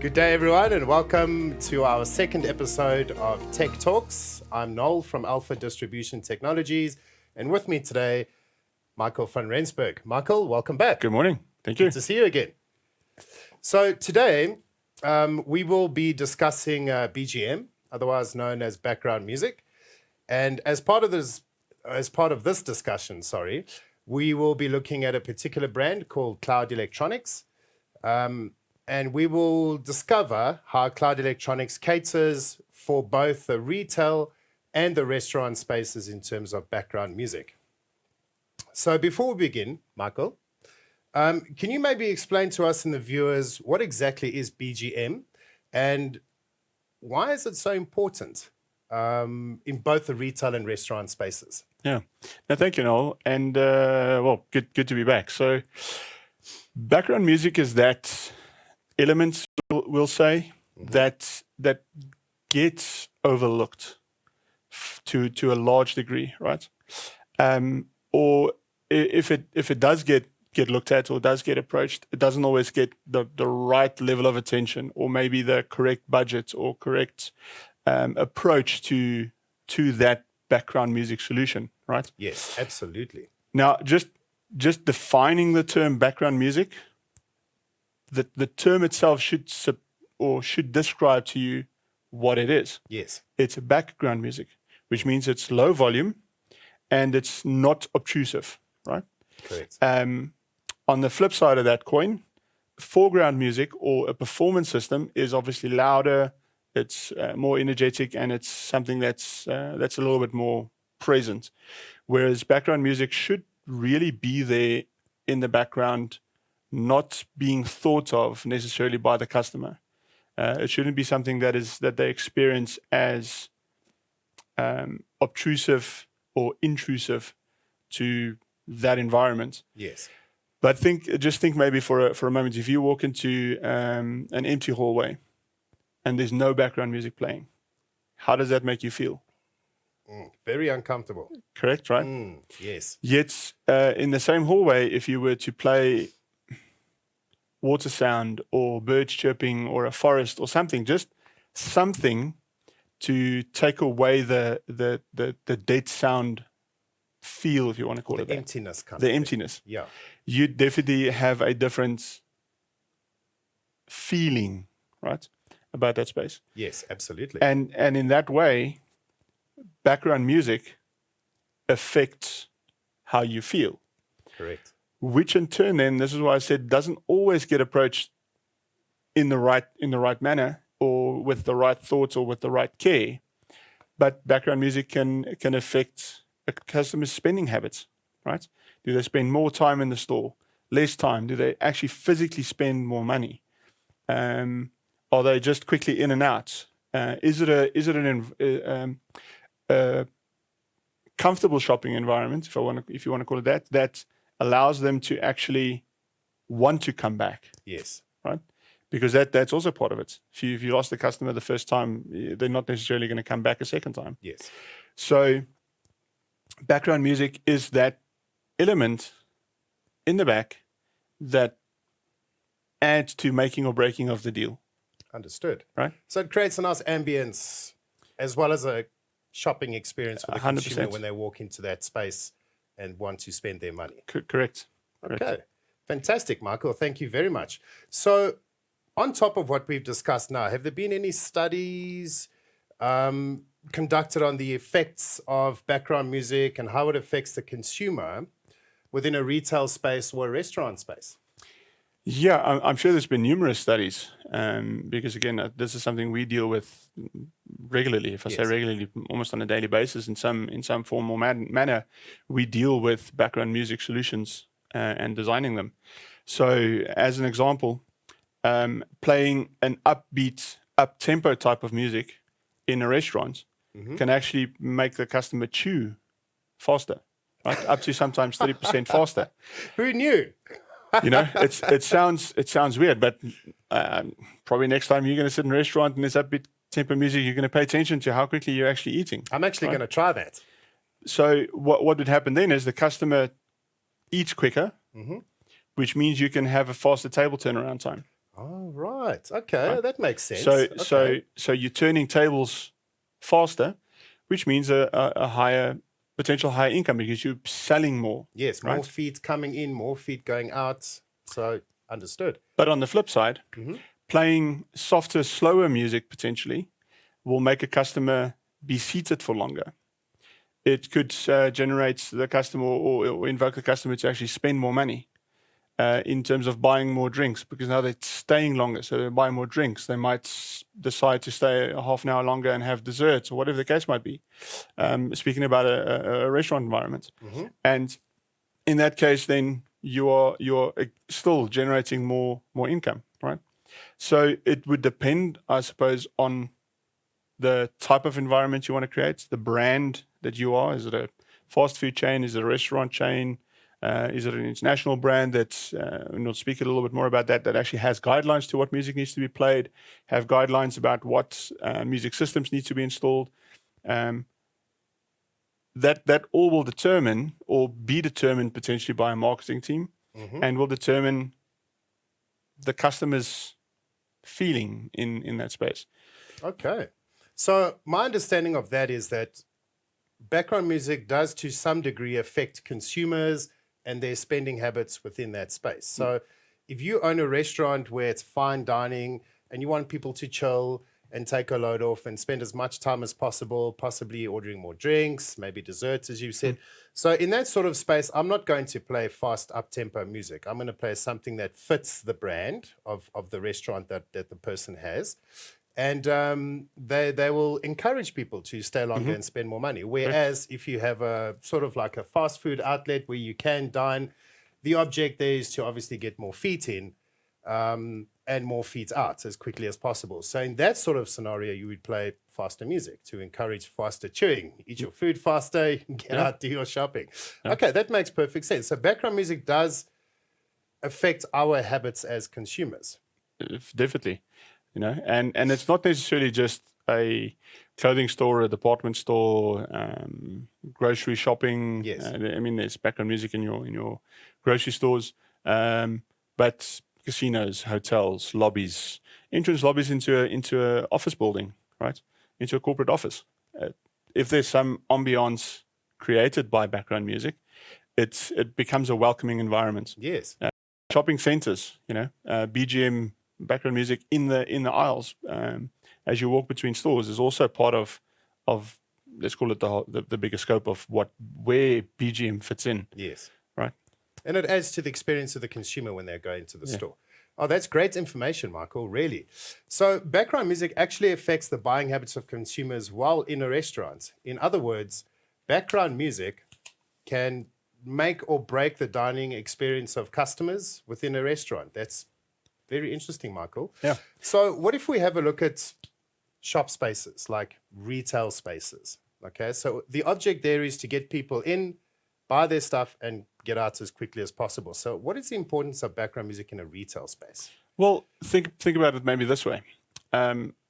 Good day, everyone, and welcome to our second episode of Tec-Talks. I'm Noel from Alpha Distribution Technologies, and with me today, Michael van Rensburg. Michael, welcome back. Good morning. Thank you. Good to see you again. So today, we will be discussing BGM, otherwise known as background music. And as part of this discussion, we will be looking at a particular brand called Cloud Electronics. And we will discover how Cloud Electronics caters for both the retail and the restaurant spaces in terms of background music. So before we begin, Michael, can you maybe explain to us and the viewers what exactly is BGM and why is it so important in both the retail and restaurant spaces? Yeah. No, thank you, Noel. And good to be back. So background music is that elements, we'll say, that gets overlooked to a large degree, right? Or if it does get looked at or does get approached, it doesn't always get the right level of attention or maybe the correct budget or correct approach to that background music solution, right? Yes, absolutely. Now, just defining the term background music, the term itself should describe to you what it is. Yes. It's background music, which means it's low volume and it's not obtrusive, right? Correct. On the flip side of that coin, foreground music or a performance system is obviously louder, it's more energetic, and it's something that's a little bit more present. Whereas background music should really be there in the background, not being thought of necessarily by the customer. It shouldn't be something that they experience as obtrusive or intrusive to that environment. Yes. But just think maybe for a moment, if you walk into an empty hallway and there's no background music playing, how does that make you feel? Very uncomfortable. Correct, right? Yes. Yet in the same hallway, if you were to play water sound or birds chirping or a forest or something, just something to take away the dead sound feel, if you want to call it that. Emptiness kind the of emptiness. thing. Yeah. You definitely have a different feeling, right, about that space. Yes, absolutely. And in that way, background music affects how you feel. Correct. Which in turn, then, this is why I said, doesn't always get approached in the right manner or with the right thoughts or with the right care. But background music can affect a customer's spending habits, right? Do they spend more time in the store, less time? Do they actually physically spend more money? Are they just quickly in and out? Is it a comfortable shopping environment, if you want to call it that allows them to actually want to come back? Yes. Right? Because that's also part of it. If you lost the customer the first time, they're not necessarily going to come back a second time. Yes. So background music is that element in the back that adds to making or breaking of the deal. Understood. Right? So it creates a nice ambience as well as a shopping experience for the 100%. consumer when they walk into that space and want to spend their money. Correct. Okay. Fantastic, Michael. Thank you very much. So on top of what we've discussed now, have there been any studies conducted on the effects of background music and how it affects the consumer within a retail space or a restaurant space? Yeah, I'm sure there's been numerous studies because, again, this is something we deal with regularly. If I say regularly, almost on a daily basis in some form or manner, we deal with background music solutions and designing them. So as an example, playing an upbeat, up-tempo type of music in a restaurant can actually make the customer chew faster, right? Up to sometimes 30% faster. Who knew? You know, it sounds weird, but probably next time you're going to sit in a restaurant and there's upbeat tempo music, you're going to pay attention to how quickly you're actually eating. I'm actually going to try that. So what would happen then is the customer eats quicker, which means you can have a faster table turnaround time. Oh, right. Okay, right? that makes sense. So Okay. so you're turning tables faster, which means a higher potential higher income because you're selling more, Yes, more right? feet coming in, more feet going out. So understood. But on the flip side, Hmm. playing softer, slower music potentially will make a customer be seated for longer. It could generate the customer or invoke the customer to actually spend more money in terms of buying more drinks because now they're staying longer. So they're buying more drinks. They might decide to stay a half an hour longer and have desserts or whatever the case might be. Speaking about a restaurant environment. Hmm. And in that case, then you're still generating more income, right? So it would depend, I suppose, on the type of environment you want to create, the brand that you are. Is it a fast food chain? Is it a restaurant chain? Is it an international brand that's, and we'll speak a little bit more about that, that actually has guidelines to what music needs to be played, have guidelines about what music systems need to be installed. Um, that all will determine or be determined potentially by a marketing team Hmm. and will determine the customer's feeling in that space. Okay. So my understanding of that is that background music does to some degree affect consumers and their spending habits within that space. So if you own a restaurant where it's fine dining and you want people to chill and take a load off and spend as much time as possible, possibly ordering more drinks, maybe desserts, as you said. So in that sort of space, I'm not going to play fast up-tempo music. I'm going to play something that fits the brand of the restaurant that the person has. And they will encourage people to stay longer and spend more money. Whereas if you have a sort of like a fast food outlet where you can dine, the object there is to obviously get more feet in and more feet out as quickly as possible. So in that sort of scenario, you would play faster music to encourage faster chewing. Eat your food faster, get Yeah. out, do your shopping. Yeah. Okay, that makes perfect sense. So background music does affect our habits as consumers. Definitely, and it's not necessarily just a clothing store, a department store, grocery shopping. Yes. I mean, there's background music in your grocery stores, but casinos, hotels, lobbies, entrance lobbies into a office building, right? Into a corporate office. If there's some ambiance created by background music, it becomes a welcoming environment. Yes. Shopping centers, BGM background music in the aisles as you walk between stores is also part of let's call it the bigger scope of where BGM fits in, Yes. right? And it adds to the experience of the consumer when they're going to the Yeah. store. Oh, that's great information, Michael, really. So, background music actually affects the buying habits of consumers while in a restaurant. In other words, background music can make or break the dining experience of customers within a restaurant. That's very interesting, Michael. Yeah. So, what if we have a look at shop spaces, like retail spaces? Okay, so the object there is to get people in, buy their stuff, and get out as quickly as possible. So, what is the importance of background music in a retail space? Well, think about it maybe this way.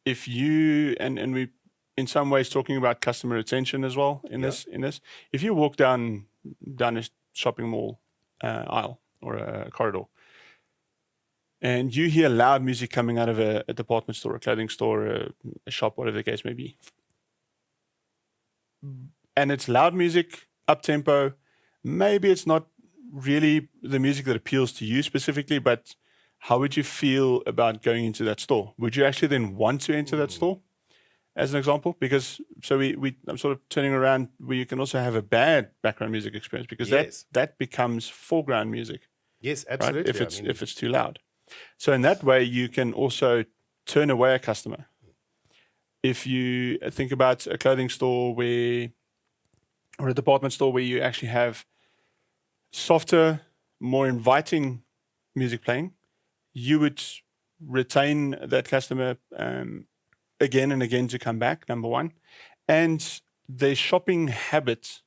If you and we in some ways talking about customer retention as well in Yeah. this. If you walk down a shopping mall aisle or a corridor, and you hear loud music coming out of a department store, a clothing store, a shop, whatever the case may be, and it's loud music, up tempo, maybe it's not really the music that appeals to you specifically, but how would you feel about going into that store? Would you actually then want to enter that store, as an example? Because I'm sort of turning around where you can also have a bad background music experience because Yes. that becomes foreground music, Yes, right? absolutely. If it's too loud. So in that way, you can also turn away a customer. If you think about a clothing store or a department store where you actually have softer, more inviting music playing, you would retain that customer again and again to come back, number one. And their shopping habit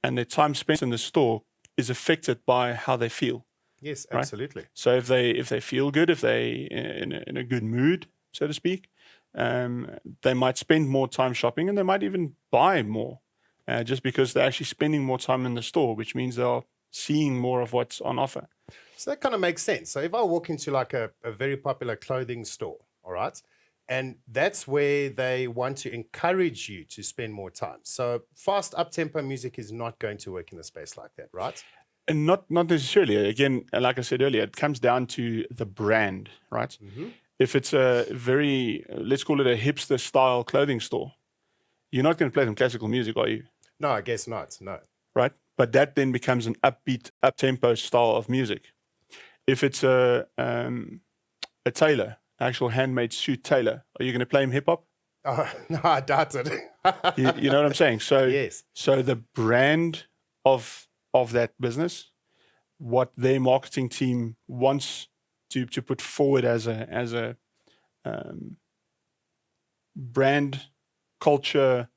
and their time spent in the store is affected by how they feel. Yes, Right. absolutely. So if they feel good, if they in a good mood, so to speak, they might spend more time shopping and they might even buy more, just because they're actually spending more time in the store, which means they're seeing more of what's on offer. So that kind of makes sense. So if I walk into like a very popular clothing store, all right, and that's where they want to encourage you to spend more time. So fast up-tempo music is not going to work in a space like that, right? And not necessarily. Again, like I said earlier, it comes down to the brand, right? If it's a very, let's call it a hipster style clothing store, you're not going to play some classical music, are you? No, I guess not. No. Right? But that then becomes an upbeat, up-tempo style of music. If it's a tailor, actual handmade suit tailor, are you going to play him hip hop? No, I doubt it. You know what I'm saying? So, Yes. So the brand of that business, what their marketing team wants to put forward as a brand, culture,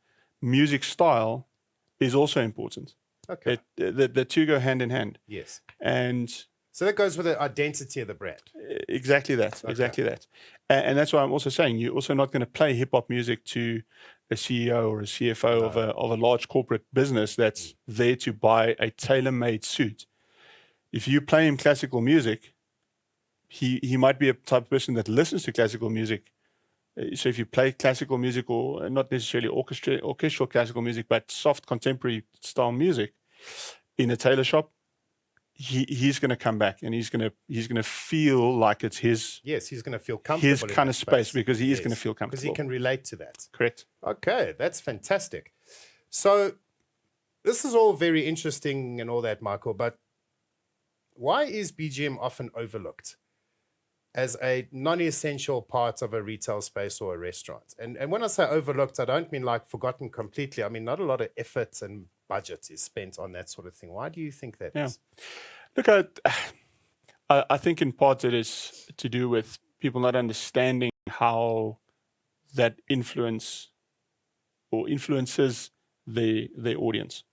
music style is also important. Okay. The two go hand in hand. Yes. And so that goes with the identity of the brand. Exactly that. Okay. Exactly that. And that's why I'm also saying you're also not going to play hip hop music to a CEO or a CFO of a large corporate business that's there to buy a tailor-made suit. If you play him classical music, he might be a type of person that listens to classical music. So if you play classical music, or not necessarily orchestral classical music, but soft contemporary style music in a tailor shop, he's going to come back and he's going to feel like it's his. Yes, he's going to feel comfortable. His kind of space because he is going to feel comfortable. Because he can relate to that. Correct. Okay, that's fantastic. So this is all very interesting and all that, Michael, but why is BGM often overlooked as a non-essential part of a retail space or a restaurant? And when I say overlooked, I don't mean like forgotten completely. I mean, not a lot of effort and budget is spent on that sort of thing. Why do you think that is? Look, I think in part it is to do with people not understanding how that influences their audience.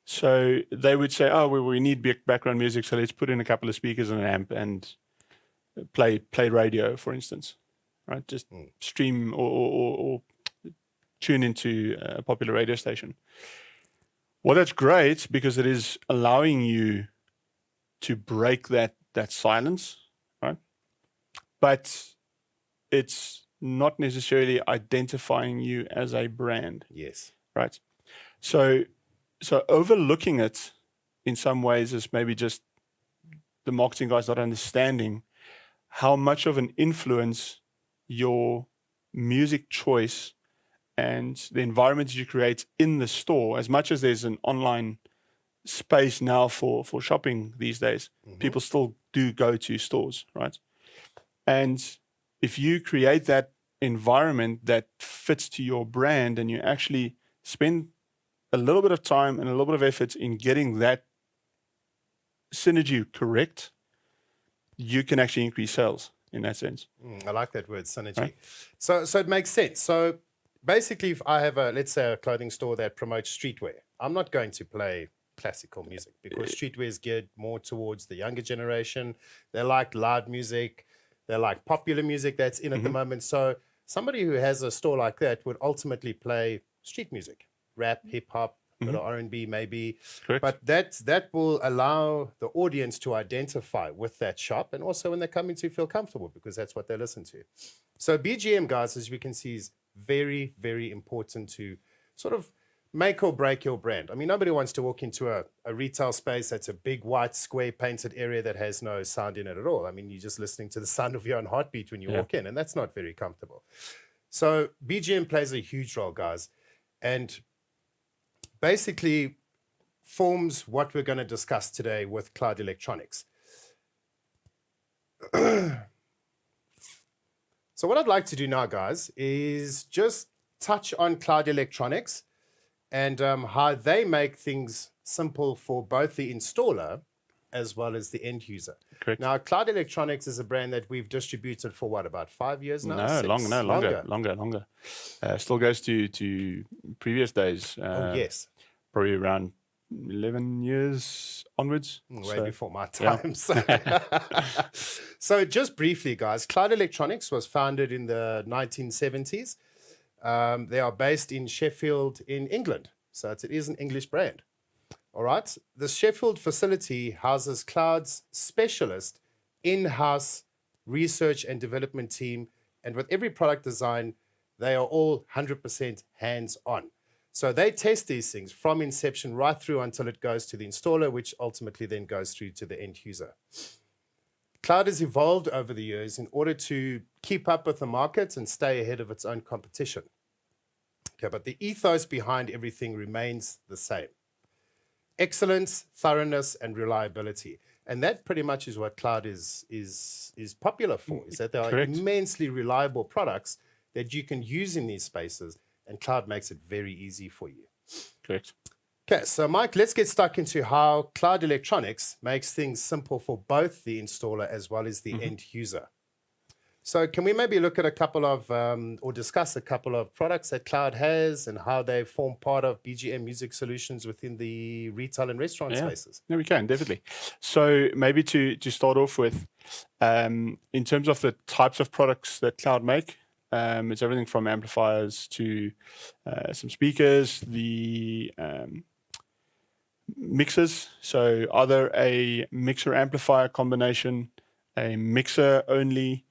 So they would say, oh, we need background music, so let's put in a couple of speakers and an amp and play radio, for instance, right? Just stream or tune into a popular radio station. Well, that's great because it is allowing you to break that silence, right? But it's not necessarily identifying you as a brand. Yes. Right. So overlooking it in some ways is maybe just the marketing guys not understanding how much of an influence your music choice and the environment you create in the store, as much as there's an online space now for shopping these days, people still do go to stores, right? And if you create that environment that fits to your brand and you actually spend a little bit of time and a little bit of effort in getting that synergy correct, you can actually increase sales in that sense. I like that word, synergy. Right. So it makes sense. So basically, if I have let's say a clothing store that promotes streetwear, I'm not going to play classical music because streetwear is geared more towards the younger generation. They like loud music. They like popular music that's in at the moment. So somebody who has a store like that would ultimately play street music, rap, hip hop, a bit of R&B maybe. Correct. But that will allow the audience to identify with that shop, and also when they come in to feel comfortable because that's what they listen to. So BGM, guys, as we can see, is very, very important to sort of make or break your brand. I mean, nobody wants to walk into a retail space that's a big white square painted area that has no sound in it at all. I mean, you're just listening to the sound of your own heartbeat when you walk in, and that's not very comfortable. So BGM plays a huge role, guys, and basically forms what we're going to discuss today with cloud electronics. So what I'd like to do now, guys, is just touch on cloud electronics and how they make things simple for both the installer as well as the end user. Correct. Now, Cloud Electronics is a brand that we've distributed for what, about 5 years now? Longer. Still goes to previous days. Yes. Probably around 11 years onwards. Way before my time. Yeah. So just briefly, guys, Cloud Electronics was founded in the 1970s. They are based in Sheffield in England. So it is an English brand. All right. The Sheffield facility houses Cloud's specialist in-house research and development team. And with every product design, they are all 100% hands-on. So they test these things from inception right through until it goes to the installer, which ultimately then goes through to the end user. Cloud has evolved over the years in order to keep up with the market and stay ahead of its own competition. Okay, but the ethos behind everything remains the same. Excellence, thoroughness, and reliability. And that pretty much is what Cloud is popular for, is that they are Correct. immensely reliable products that you can use in these spaces, and Cloud makes it very easy for you. Correct. Okay, so Mike, let's get stuck into how Cloud Electronics makes things simple for both the installer as well as the end user. So can we maybe look at a couple of, or discuss a couple of products that Cloud has and how they form part of BGM Music Solutions within the retail and restaurant spaces? Yeah, we can, definitely. So maybe to start off with, in terms of the types of products that Cloud make, it's everything from amplifiers to some speakers, the mixers. So either a mixer amplifier combination, a mixer only.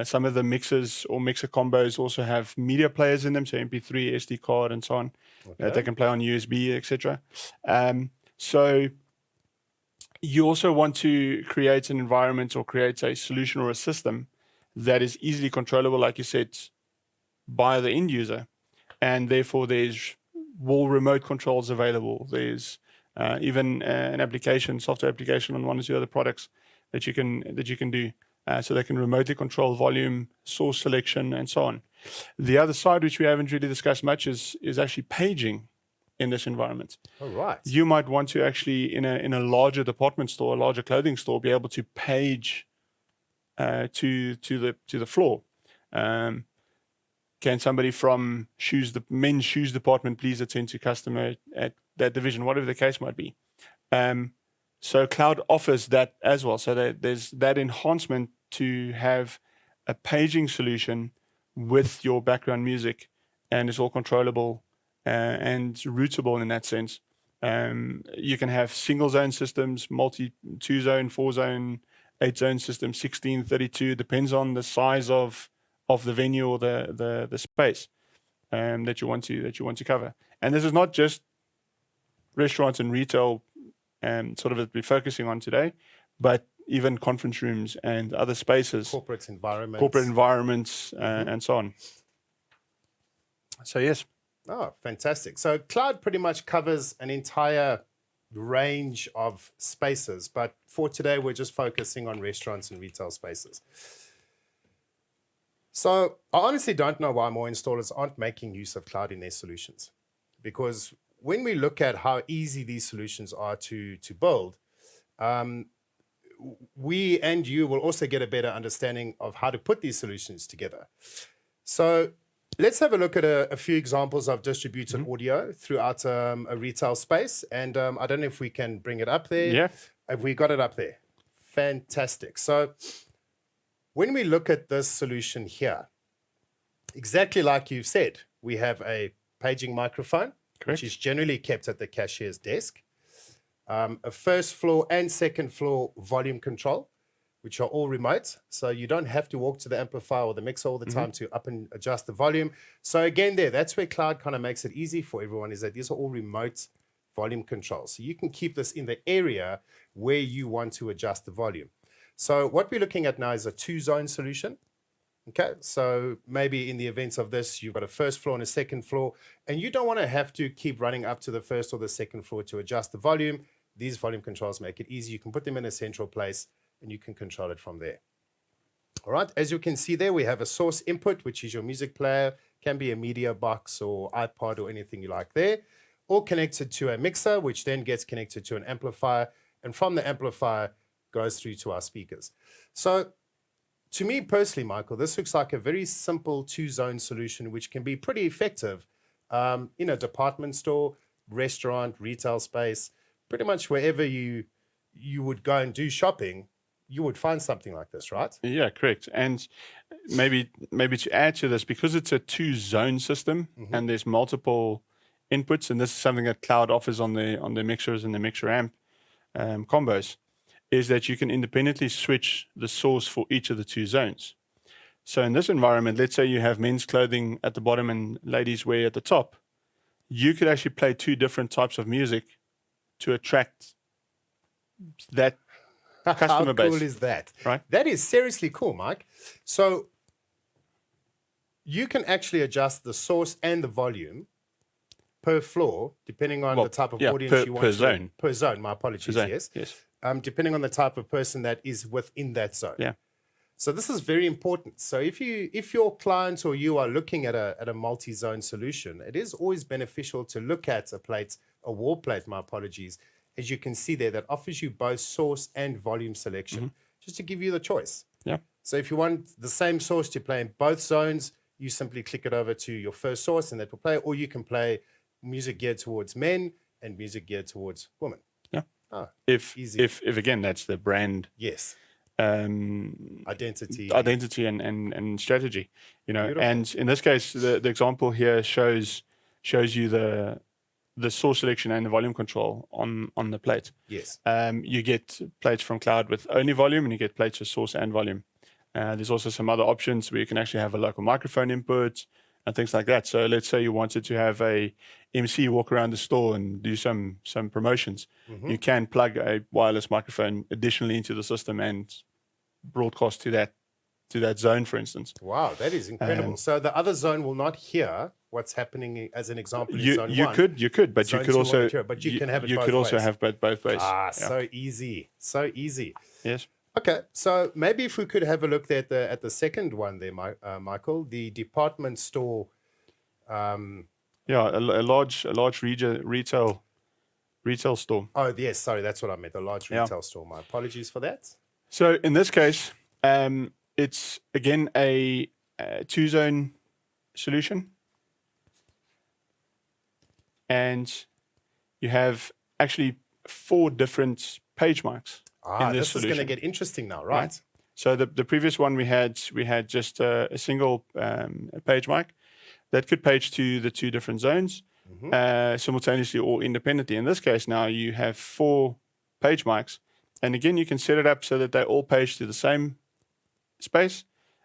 Some of the mixers or mixer combos also have media players in them, so MP3, SD card, and so on. They can play on USB, etc. So you also want to create an environment or create a solution or a system that is easily controllable, like you said, by the end user, and therefore there's all remote controls available. There's even an application, software application on one or two other products that you can do. So they can remotely control volume, source selection, and so on. The other side, which we haven't really discussed much, is actually paging in this environment. All right. You might want to actually, in a larger department store, a larger clothing store, be able to page to the floor. Can somebody from the men's shoes department please attend to customer at that division, whatever the case might be. So Cloud offers that as well. So there's that enhancement to have a paging solution with your background music, and it's all controllable and routable in that sense. You can have single zone systems, multi 2-zone, 4-zone, 8-zone systems, 16, 32, depends on the size of the venue or the space that you want to cover. And this is not just restaurants and retail sort of we're focusing on today, but even conference rooms and other spaces, corporate environments, and so on. So yes. Oh, fantastic. So Cloud pretty much covers an entire range of spaces, but for today, we're just focusing on restaurants and retail spaces. So I honestly don't know why more installers aren't making use of Cloud in their solutions, because when we look at how easy these solutions are to build, we and you will also get a better understanding of how to put these solutions together. So let's have a look at a few examples of distributed audio throughout a retail space. And I don't know if we can bring it up there. Yeah. Have we got it up there? Fantastic. So when we look at this solution here, exactly like you've said, we have a paging microphone, Correct. which is generally kept at the cashier's desk. A first floor and second floor volume control, which are all remote. So you don't have to walk to the amplifier or the mixer all the time to up and adjust the volume. So again, that's where Cloud kind of makes it easy for everyone, is that these are all remote volume controls. So you can keep this in the area where you want to adjust the volume. So what we're looking at now is a 2-zone solution. Okay, so maybe in the events of this, you've got a first floor and a second floor, and you don't want to have to keep running up to the first or the second floor to adjust the volume. These volume controls make it easy. You can put them in a central place and you can control it from there. All right, as you can see there, we have a source input, which is your music player, can be a media box or iPod or anything you like there, all connected to a mixer, which then gets connected to an amplifier, and from the amplifier goes through to our speakers. So to me personally, Michael, this looks like a very simple 2-zone solution, which can be pretty effective in a department store, restaurant, retail space, pretty much wherever you would go and do shopping, you would find something like this, right? Yeah, correct. And maybe to add to this, because it's a 2-zone system and there's multiple inputs, and this is something that cloud offers on the mixers and the mixer amp combos, is that you can independently switch the source for each of the two zones. So in this environment, let's say you have men's clothing at the bottom and ladies' wear at the top, you could actually play two different types of music to attract that customer base. How cool is that? Right. That is seriously cool, Mike. So you can actually adjust the source and the volume per floor, depending on the type of audience you want. Per zone. Per zone, my apologies, zone, yes. yes. Depending on the type of person that is within that zone. Yeah. So this is very important. So if your clients or you are looking at a multi-zone solution, it is always beneficial to look at a wall plate, my apologies, as you can see there, that offers you both source and volume selection, just to give you the choice. Yeah. So if you want the same source to play in both zones, you simply click it over to your first source and that will play, or you can play music geared towards men and music geared towards women. Yeah. Easy. If again, that's the brand. Yes. Identity and strategy, Beautiful. and in this case the example here shows you the source selection and the volume control on the plate. Yes. You get plates from cloud with only volume, and you get plates with source and volume. There's also some other options where you can actually have a local microphone input and things like that. So let's say you wanted to have a MC walk around the store and do some promotions. You can plug a wireless microphone additionally into the system and broadcast to that zone, for instance. Wow, that is incredible. So the other zone will not hear what's happening, as an example, in zone one. You could, but Zone you could two also won't hear it, but you can have it you both could also ways. have both ways. So easy. So easy. Yes. Okay, so maybe if we could have a look at the second one there, Michael, the department store. A large retail store. Oh yes, sorry, that's what I meant. A large retail store. My apologies for that. So in this case, it's again a two-zone solution, and you have actually 4 different page marks. This is going to get interesting now, right? So the previous one we had just a single page mic that could page to the 2 different zones simultaneously or independently. In this case, now you have 4 page mics, and again you can set it up so that they all page to the same space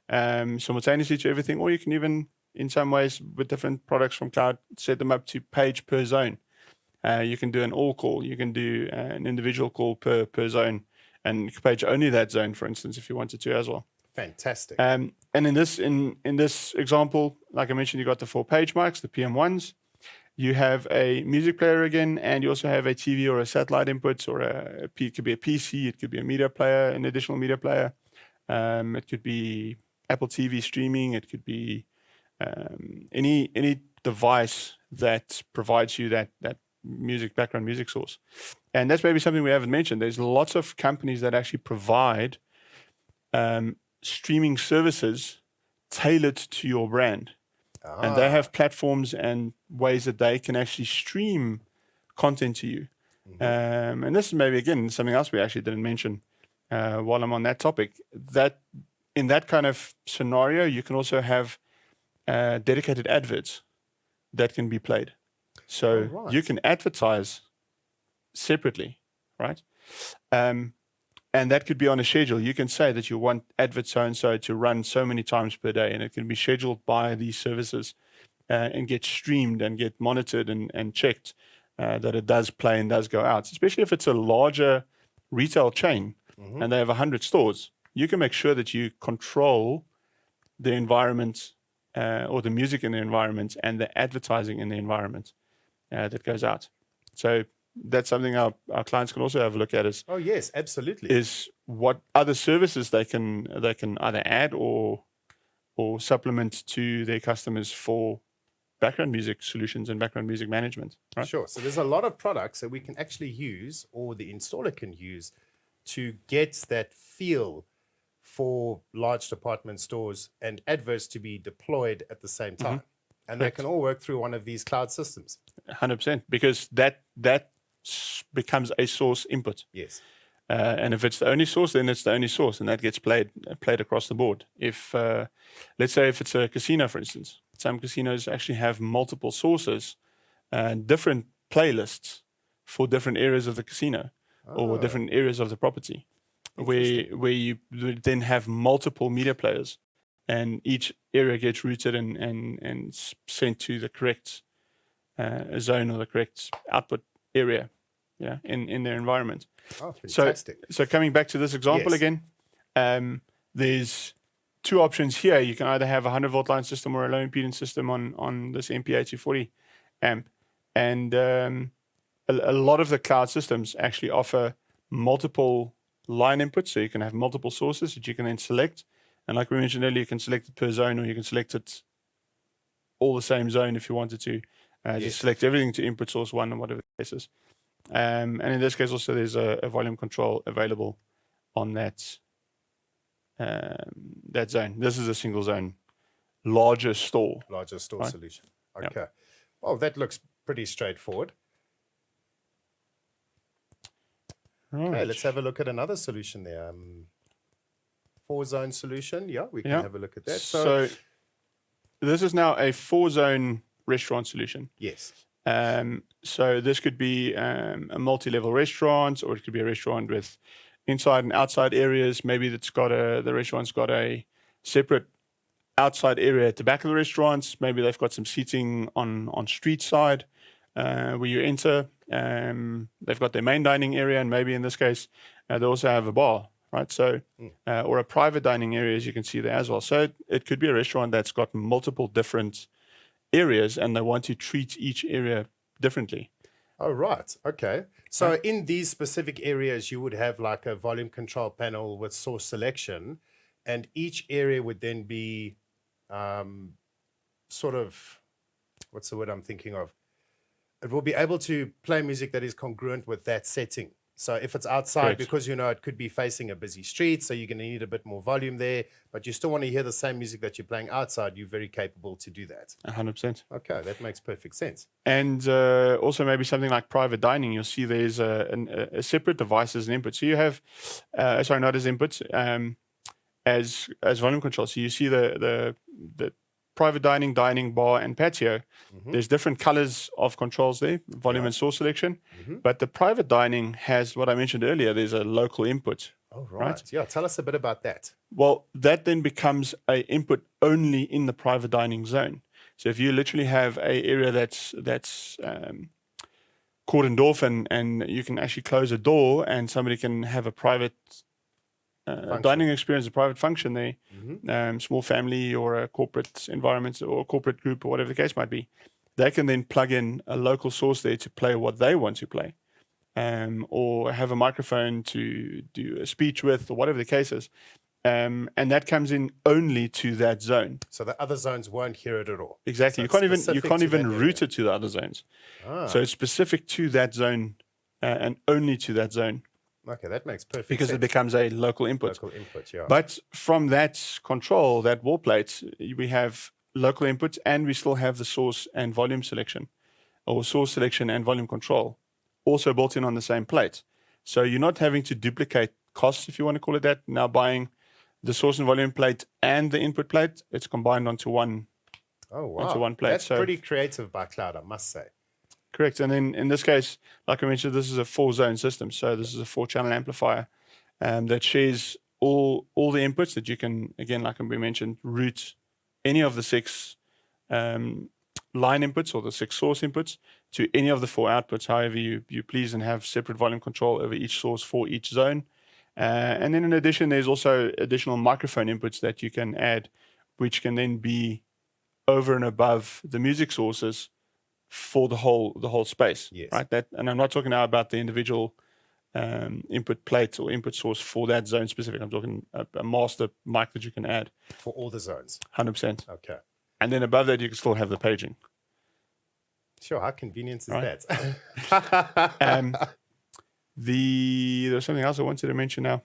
simultaneously to everything, or you can even, in some ways, with different products from cloud, set them up to page per zone. You can do an all call, you can do an individual call per zone, and you can page only that zone, for instance, if you wanted to as well. Fantastic. And in this example, like I mentioned, you got the 4 page mics, the PM1s. You have a music player again, and you also have a TV or a satellite input, or it could be a PC, it could be a media player, an additional media player. It could be Apple TV streaming. It could be any device that provides you that background music source. And that's maybe something we haven't mentioned. There's lots of companies that actually provide streaming services tailored to your brand. And they have platforms and ways that they can actually stream content to you. And this is maybe, again, something else we actually didn't mention while I'm on that topic. That in that kind of scenario, you can also have dedicated adverts that can be played. So you can advertise separately, right? And that could be on a schedule. You can say that you want advert so-and-so to run so many times per day, and it can be scheduled by these services and get streamed and get monitored and checked that it does play and does go out. Especially if it's a larger retail chain and they have 100 stores, you can make sure that you control the environment or the music in the environment and the advertising in the environment that goes out. So that's something our clients can also have a look at. Oh yes, absolutely. Is what other services they can either add or supplement to their customers for background music solutions and background music management. Right? Sure. So there's a lot of products that we can actually use, or the installer can use, to get that feel for large department stores and adverts to be deployed at the same time. And they can all work through one of these cloud systems. 100%, because that becomes a source input. Yes. And if it's the only source, then it's the only source, and that gets played across the board. If let's say if it's a casino, for instance, some casinos actually have multiple sources different playlists for different areas of the casino or different areas of the property, where you would then have multiple media players, and each area gets routed and sent to the correct zone or the correct output area, in their environment. Oh, fantastic. So coming back to this example Yes. again, there's two options here. You can either have a 100-volt line system or a low impedance system on this MPA 240 amp. And a lot of the cloud systems actually offer multiple line inputs, so you can have multiple sources that you can then select. And like we mentioned earlier, you can select it per zone, or you can select it all the same zone if you wanted to. Just select everything to input source one, or whatever the case is. And in this case also there's a volume control available on that that zone. This is a single zone, larger store Solution. Okay. Well, that looks pretty straightforward. Right. Okay, let's have a look at another solution there. 4-zone solution. Yeah, we can have a look at that. So this is now a 4-zone restaurant solution. Yes. So this could be a multi-level restaurant, or it could be a restaurant with inside and outside areas. Maybe the restaurant's got a separate outside area at the back of the restaurants. Maybe they've got some seating on street side where you enter. They've got their main dining area, and maybe in this case they also have a bar, right? So or a private dining area, as you can see there as well. So it could be a restaurant that's got multiple different areas, and they want to treat each area differently. Oh, right. Okay. So in these specific areas, you would have like a volume control panel with source selection, and each area would then be sort of, what's the word I'm thinking of? It will be able to play music that is congruent with that setting. So if it's outside, Correct. because it could be facing a busy street, so you're going to need a bit more volume there, but you still want to hear the same music that you're playing outside, you're very capable to do that. 100%. Okay, that makes perfect sense. And also maybe something like private dining, you'll see there's a separate device as an input. So you have, not as inputs, as volume control. So you see the private dining, bar, and patio. There's different colors of controls there, volume and source selection. But the private dining has what I mentioned earlier. There's a local input. Oh, right. Yeah, tell us a bit about that. Well, that then becomes a input only in the private dining zone. So if you literally have a area that's cordoned off, and you can actually close a door, and somebody can have a private dining experience, a private function there, small family or a corporate environment or a corporate group or whatever the case might be, they can then plug in a local source there to play what they want to play, or have a microphone to do a speech with, or whatever the case is. And that comes in only to that zone. So the other zones won't hear it at all. Exactly. So you can't even route it to the other zones. So it's specific to that zone and only to that zone. Okay, that makes perfect because sense. it becomes a local input. Local input, yeah. But from that control, that wall plate, we have local input, and we still have the source and volume selection, or source selection and volume control, also built in on the same plate. So you're not having to duplicate costs, if you want to call it that. Now buying the source and volume plate and the input plate, it's combined onto one. Oh, wow. Onto one plate. That's pretty creative by Cloud, I must say. Correct. And then in this case, like I mentioned, this is a 4-zone system. So this is a 4-channel amplifier that shares all the inputs that you can, again, like we mentioned, route any of the 6 line inputs or the 6 source inputs to any of the 4 outputs, however you please, and have separate volume control over each source for each zone. And then in addition, there's also additional microphone inputs that you can add, which can then be over and above the music sources for the whole space. Yes. Right? And I'm not talking now about the individual input plate or input source for that zone specific. I'm talking a master mic that you can add. For all the zones. 100%. Okay. And then above that, you can still have the paging. Sure, how convenient is Right. that? There's something else I wanted to mention now.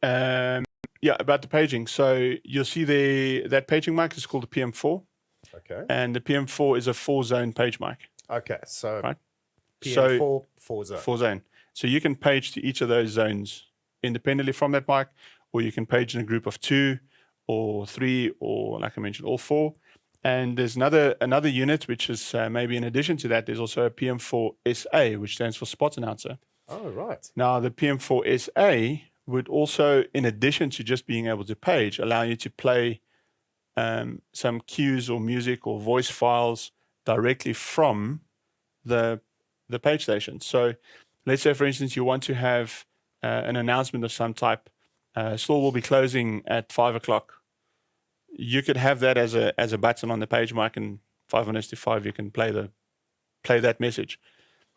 About the paging. So you'll see there, that paging mic is called the PM4. Okay. And the PM4 is a 4-zone page mic. Okay, so Right. PM4, 4-zone. 4-zone. So you can page to each of those zones independently from that mic, or you can page in a group of 2 or 3, or like I mentioned, all 4. And there's another unit, which is maybe in addition to that, there's also a PM4SA, which stands for Spot Announcer. Oh, right. Now, the PM4SA would also, in addition to just being able to page, allow you to play some cues or music or voice files directly from the page station. So let's say, for instance, you want to have an announcement of some type. Store will be closing at 5 o'clock. You could have that as a button on the page mic, and 5 minutes to 5, you can play that message.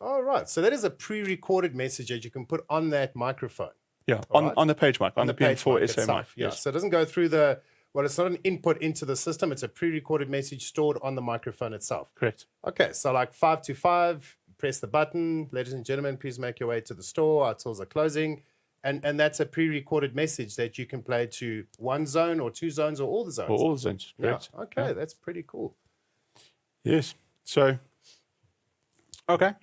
All right. So that is a pre-recorded message that you can put on that microphone. Yeah, All right. on the page mic, on the page PM4 mic SA mic. itself. Yeah. Yes. So it doesn't go through it's not an input into the system. It's a pre-recorded message stored on the microphone itself. Correct. Okay. So like 5 to 5, press the button. Ladies and gentlemen, please make your way to the store. Our tills are closing. And that's a pre-recorded message that you can play to one zone or two zones or all the zones. Or all the zones. Correct. Yeah. Okay. That's pretty cool. Yes. So, okay.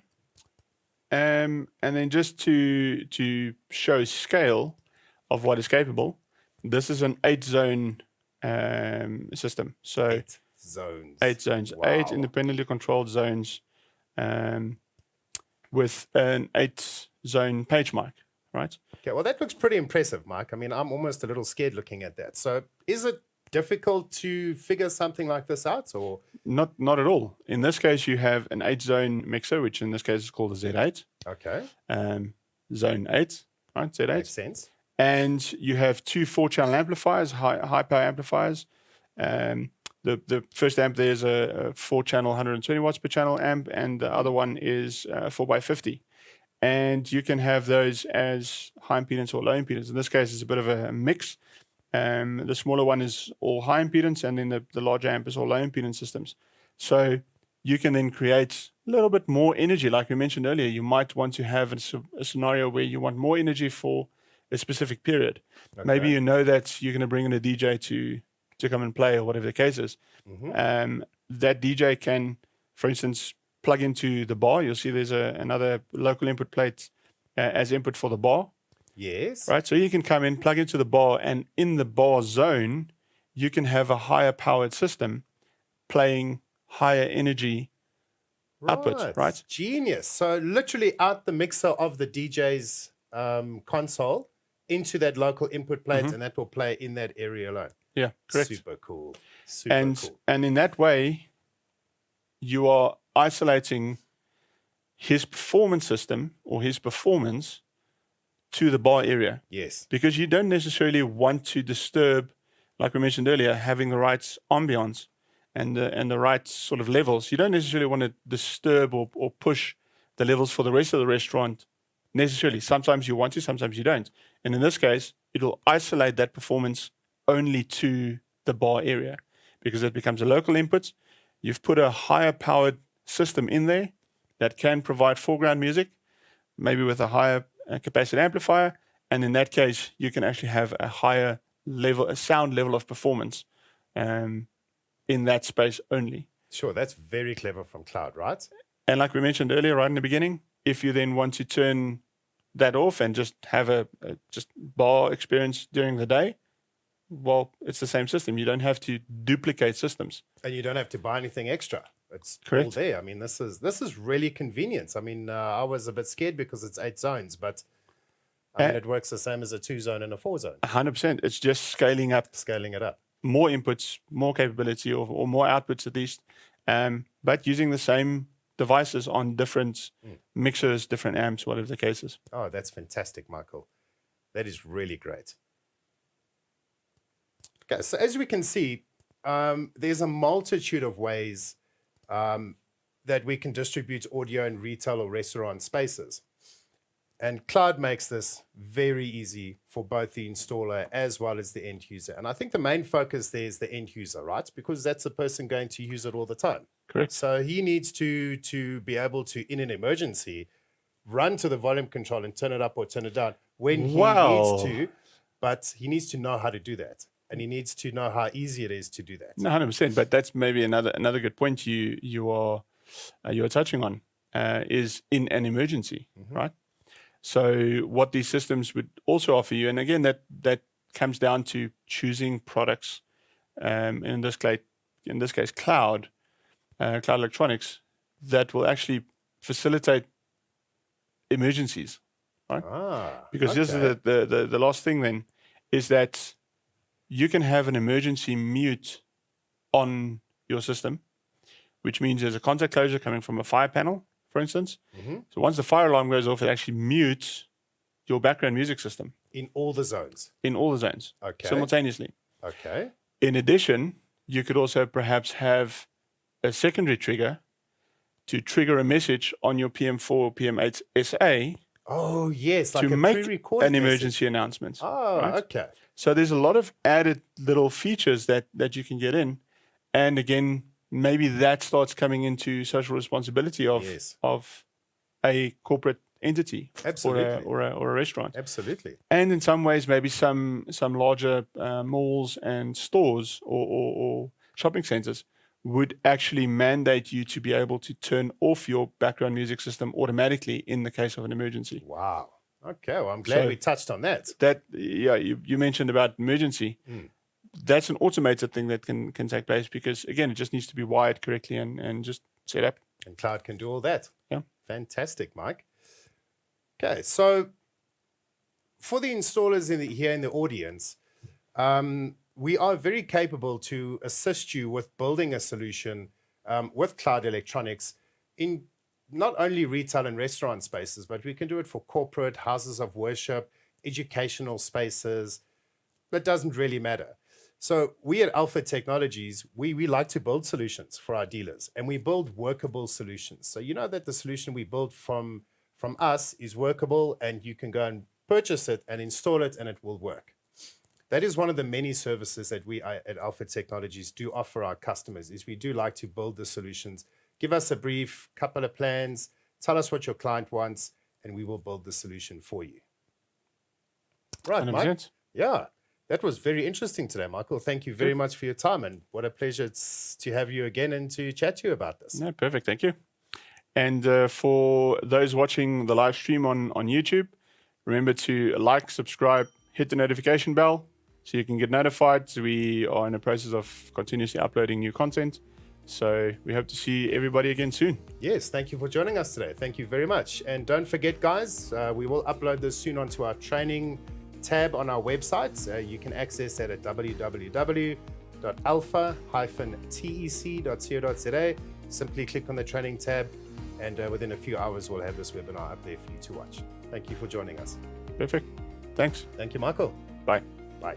And then just to show scale of what is capable, this is an 8-zone system. So 8 zones. 8 zones, Wow. 8 independently controlled zones with an 8-zone page mic, right? Okay, well, that looks pretty impressive, Mike. I mean, I'm almost a little scared looking at that. So is it difficult to figure something like this out, or? Not at all. In this case, you have an 8-zone mixer, which in this case is called a Z8. Okay, Zone 8, right? Z8. makes sense. And you have 2 4-channel amplifiers, high power amplifiers. The first amp there is a 4-channel 120 watts per channel amp, and the other one is 4x50. And you can have those as high impedance or low impedance. In this case, it's a bit of a mix. The smaller one is all high impedance, and then the larger amp is all low impedance systems. So you can then create a little bit more energy. Like we mentioned earlier, you might want to have a scenario where you want more energy for a specific period. Okay. Maybe you know that you're going to bring in a DJ to come and play, or whatever the case is. Mm-hmm. That DJ can, for instance, plug into the bar. You'll see there's another local input plate as input for the bar. Yes. Right, so you can come in, plug into the bar, and in the bar zone, you can have a higher powered system playing higher energy output, right? Genius. So literally out the mixer of the DJ's console into that local input plate, and that will play in that area alone. Yeah, correct. Super cool. Super cool. And in that way, you are isolating his performance system or his performance to the bar area. Yes. Because you don't necessarily want to disturb, like we mentioned earlier, having the right ambience and the right sort of levels. You don't necessarily want to disturb or push the levels for the rest of the restaurant necessarily. Sometimes you want to, sometimes you don't. And in this case, it'll isolate that performance only to the bar area, because it becomes a local input. You've put a higher powered system in there that can provide foreground music, maybe with a higher capacity amplifier. And in that case, you can actually have a higher level, a sound level of performance in that space only. Sure, that's very clever from Cloud, right? And like we mentioned earlier, right in the beginning, if you then want to turn that off and just have a just bar experience during the day, well, it's the same system. You don't have to duplicate systems. And you don't have to buy anything extra. It's Correct. all there. I mean, this is really convenient. I mean, I was a bit scared because it's 8 zones, but I mean, it works the same as a 2-zone and a 4-zone. 100%. It's just scaling up, Scaling it up. more inputs, more capability, or more outputs at least, but using the same devices on different mixers, different amps, whatever the case is. Oh, that's fantastic, Michael. That is really great. Okay, so as we can see, there's a multitude of ways that we can distribute audio in retail or restaurant spaces. And Cloud makes this very easy for both the installer as well as the end user. And I think the main focus there is the end user, right? Because that's the person going to use it all the time. Correct. So he needs to be able to, in an emergency, run to the volume control and turn it up or turn it down when he needs to. But he needs to know how to do that. And he needs to know how easy it is to do that. No, 100%. But that's maybe another good point you are touching on is in an emergency, right? So what these systems would also offer you, and again that comes down to choosing products, in this in this case, cloud electronics, that will actually facilitate emergencies, right? Because this is the last thing then, is that you can have an emergency mute on your system, which means there's a contact closure coming from a fire panel, for instance. So once the fire alarm goes off, it actually mutes your background music system. In all the zones? In all the zones, simultaneously. Okay. In addition, you could also perhaps have a secondary trigger to trigger a message on your PM4 or PM8 SA. Oh, yes, like to a make pre-recorded an emergency announcement. Oh, right? okay. So there's a lot of added little features that you can get in. And again, maybe that starts coming into social responsibility of a corporate entity or a restaurant. Absolutely. And in some ways, maybe some larger malls and stores or shopping centers would actually mandate you to be able to turn off your background music system automatically in the case of an emergency. Wow. Okay, well, I'm glad we touched on that. You mentioned about emergency. That's an automated thing that can take place because, again, it just needs to be wired correctly and just set up. And cloud can do all that. Yeah. Fantastic, Mike. Okay, so for the installers here in the audience, we are very capable to assist you with building a solution with cloud electronics in not only retail and restaurant spaces, but we can do it for corporate, houses of worship, educational spaces. That doesn't really matter. So we at Alpha Technologies, we like to build solutions for our dealers, and we build workable solutions. So you know that the solution we build from us is workable, and you can go and purchase it and install it, and it will work. That is one of the many services that we at Alpha Technologies do offer our customers, is we do like to build the solutions. Give us a brief, couple of plans, tell us what your client wants, and we will build the solution for you. Right, 100%. Mike? Yeah, that was very interesting today, Michael. Thank you very much for your time, and what a pleasure it's to have you again and to chat to you about this. No, perfect. Thank you. And for those watching the live stream on YouTube, remember to like, subscribe, hit the notification bell so you can get notified. We are in the process of continuously uploading new content. So we hope to see everybody again soon. Yes, thank you for joining us today. Thank you very much. And don't forget, guys, we will upload this soon onto our training tab on our website. You can access that at www.alpha-tec.co.za. Simply click on the training tab, and within a few hours, we'll have this webinar up there for you to watch. Thank you for joining us. Perfect. Thanks. Thank you, Michael. Bye. Bye.